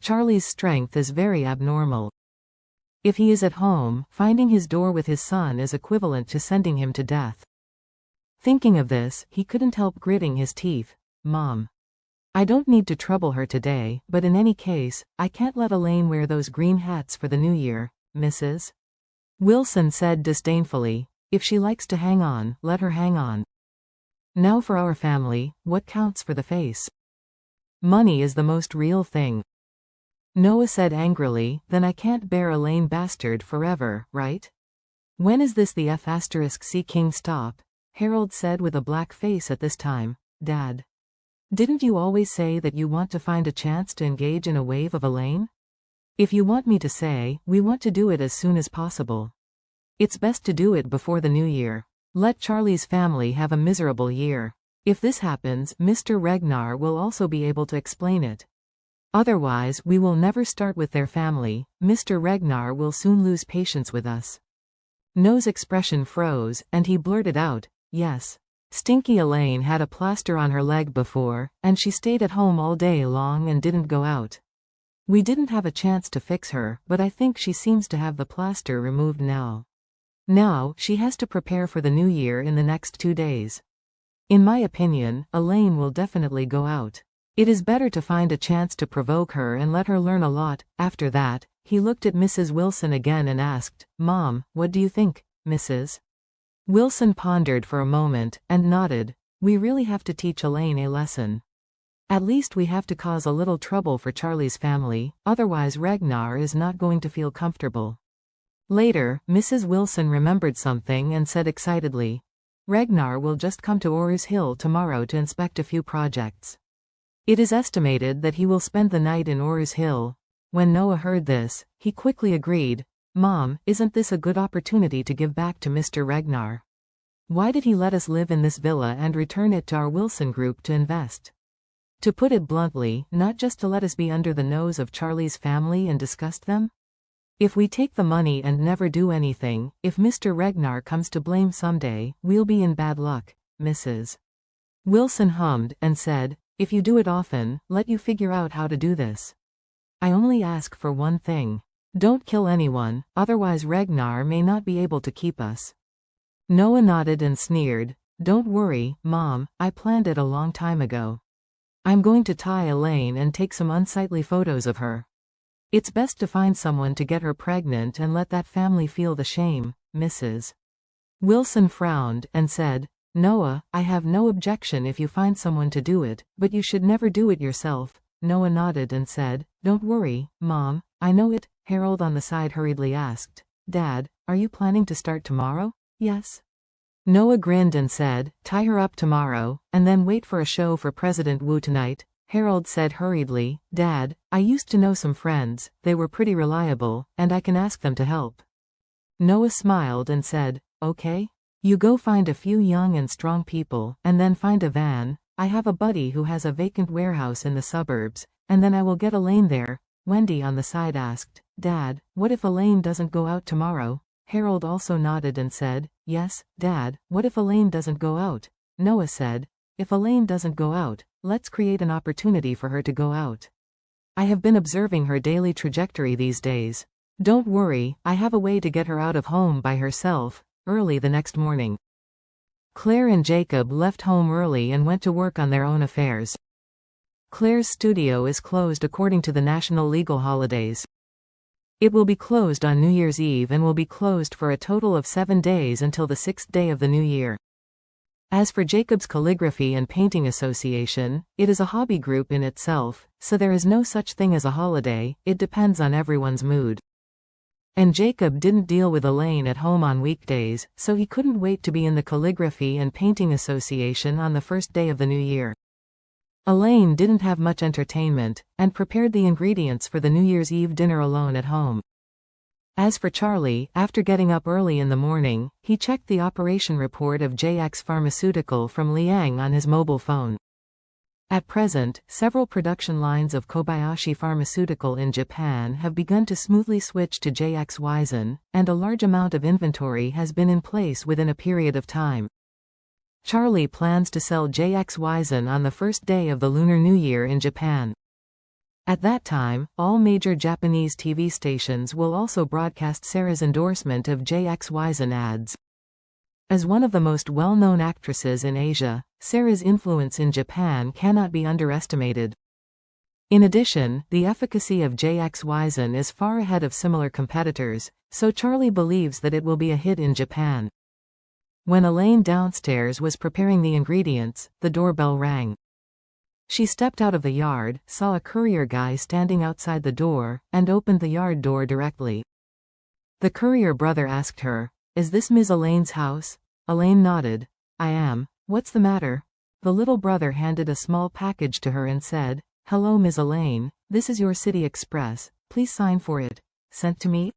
Charlie's strength is very abnormal. If he is at home, finding his door with his son is equivalent to sending him to death. Thinking of this, he couldn't help gritting his teeth. Mom. I don't need to trouble her today, but in any case, I can't let Elaine wear those green hats for the new year, Mrs. Wilson said disdainfully. If she likes to hang on, let her hang on. Now for our family, what counts for the face? Money is the most real thing. Noah said angrily, then I can't bear Elaine bastard forever, right? When is this the F*** King stop? Harold said with a black face at this time. Dad. Didn't you always say that you want to find a chance to engage in a wave of Elaine? If you want me to say, we want to do it as soon as possible. It's best to do it before the new year. Let Charlie's family have a miserable year. If this happens, Mr. Regnar will also be able to explain it. Otherwise, we will never start with their family. Mr. Regnar will soon lose patience with us. Noah's expression froze, and he blurted out, yes. Stinky Elaine had a plaster on her leg before, and she stayed at home all day long and didn't go out. We didn't have a chance to fix her, but I think she seems to have the plaster removed now. Now, she has to prepare for the new year in the next 2 days. In my opinion, Elaine will definitely go out. It is better to find a chance to provoke her and let her learn a lot. After that, he looked at Mrs. Wilson again and asked, Mom, what do you think, Mrs. Wilson pondered for a moment, and nodded. We really have to teach Elaine a lesson. At least we have to cause a little trouble for Charlie's family, otherwise Regnar is not going to feel comfortable. Later, Mrs. Wilson remembered something and said excitedly, Regnar will just come to Orr's Hill tomorrow to inspect a few projects. It is estimated that he will spend the night in Orr's Hill. When Noah heard this, he quickly agreed, Mom, isn't this a good opportunity to give back to Mr. Regnar? Why did he let us live in this villa and return it to our Wilson group to invest? To put it bluntly, not just to let us be under the nose of Charlie's family and disgust them? If we take the money and never do anything, if Mr. Regnar comes to blame someday, we'll be in bad luck, Mrs. Wilson hummed and said, if you do it often, let you figure out how to do this. I only ask for one thing. Don't kill anyone, otherwise Regnar may not be able to keep us. Noah nodded and sneered. Don't worry, Mom, I planned it a long time ago. I'm going to tie Elaine and take some unsightly photos of her. It's best to find someone to get her pregnant and let that family feel the shame, Mrs. Wilson frowned and said, Noah, I have no objection if you find someone to do it, but you should never do it yourself. Noah nodded and said, Don't worry, Mom, I know it. Harold on the side hurriedly asked, Dad, are you planning to start tomorrow? Yes. Noah grinned and said, tie her up tomorrow, and then wait for a show for President Wu tonight. Harold said hurriedly, Dad, I used to know some friends, they were pretty reliable, and I can ask them to help. Noah smiled and said, okay. You go find a few young and strong people, and then find a van. I have a buddy who has a vacant warehouse in the suburbs, and then I will get Elaine there. Wendy on the side asked, Dad, what if Elaine doesn't go out tomorrow? Harold also nodded and said, yes, Dad, what if Elaine doesn't go out? Noah said, if Elaine doesn't go out, let's create an opportunity for her to go out. I have been observing her daily trajectory these days. Don't worry, I have a way to get her out of home by herself. Early the next morning, Claire and Jacob left home early and went to work on their own affairs. Claire's studio is closed according to the national legal holidays. It will be closed on New Year's Eve and will be closed for a total of 7 days until the 6th day of the new year. As for Jacob's Calligraphy and Painting Association, it is a hobby group in itself, so there is no such thing as a holiday, it depends on everyone's mood. And Jacob didn't deal with Elaine at home on weekdays, so he couldn't wait to be in the Calligraphy and Painting Association on the first day of the new year. Elaine didn't have much entertainment, and prepared the ingredients for the New Year's Eve dinner alone at home. As for Charlie, after getting up early in the morning, he checked the operation report of JX Pharmaceutical from Liang on his mobile phone. At present, several production lines of Kobayashi Pharmaceutical in Japan have begun to smoothly switch to JX Wizen, and a large amount of inventory has been in place within a period of time. Charlie plans to sell JX Wizen on the first day of the Lunar New Year in Japan. At that time, all major Japanese TV stations will also broadcast Sarah's endorsement of JXYZ ads. As one of the most well-known actresses in Asia, Sarah's influence in Japan cannot be underestimated. In addition, the efficacy of JXYZ is far ahead of similar competitors, so Charlie believes that it will be a hit in Japan. When Elaine downstairs was preparing the ingredients, the doorbell rang. She stepped out of the yard, saw a courier guy standing outside the door, and opened the yard door directly. The courier brother asked her, "Is this Ms. Elaine's house?" Elaine nodded. "I am. What's the matter?" The little brother handed a small package to her and said, "Hello Ms. Elaine, this is your City Express, please sign for it." "Sent to me?"